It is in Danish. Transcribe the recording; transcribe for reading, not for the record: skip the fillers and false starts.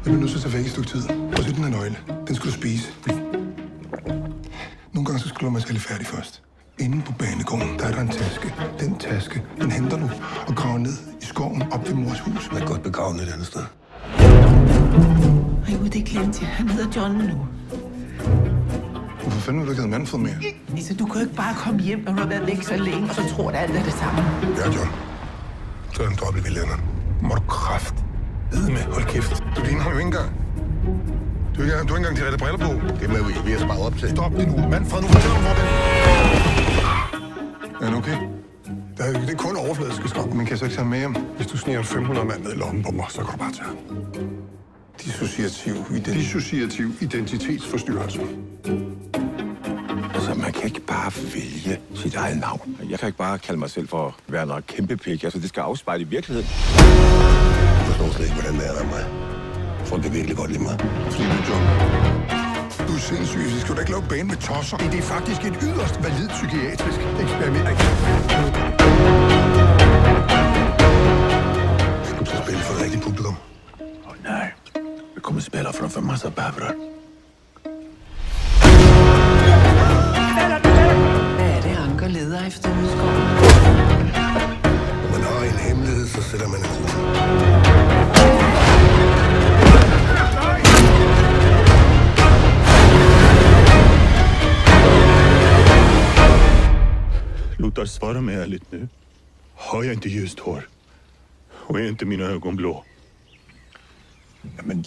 bliver nødt til at tage væk i et stykke tid. Og så den her nøgle. Den skal du spise. Nogle gange så skal du lade mig selv færdig først. Inde på banegården, der er der en taske. Den taske, den henter du og graver ned i skoven op ved mors hus. Jeg er godt begravet et andet sted. Ej, det glemte jeg. Han hedder John nu. Hvorfor fanden vil du ikke have Manfred mere? Altså, du kan jo ikke bare komme hjem, når du har været væk så længe, og så tror du, at alt er det samme. Ja, John. Så er den dobbelt ved lænderen. Må du kraft. Ved med, hold kæft. Du ligner ham jo ikke engang. Du har ikke engang de rette briller på. Det må vi have sparet op til. Stop det nu. Manfred, nu fortæller du mig det. Er han okay? Det er kun overfladiske skam. Men kan jeg så ikke tage ham med hjem? Hvis du sniger 500 mand ned i lommen på mig, så kan du bare tage ham. Dissociativ identitetsforstyrrelse. Altså, man kan ikke bare vælge sit eget navn. Jeg kan ikke bare kalde mig selv for Werner Kæmpepik. Altså, det skal afspejle i virkeligheden. Jeg forstår slet ikke, hvordan det er der mig. Folk kan virkelig godt lide mig. Fordi du, John. Du er sindssyg. Så skal du da ikke lave bane med tosser. Det er faktisk et yderst valid psykiatrisk eksperiment. Skal du så spille for et rigtigt publikum? Nej, vi kommer spela framför massa bävrar. Hvad er det, Anker leder efter ude i skoven? Når man har en hemmelighed, så sætter man en krone. Lothar, svara mig ärligt nu. Har jag inte ljust hår? Och är inte mina ögon blå? Jamen...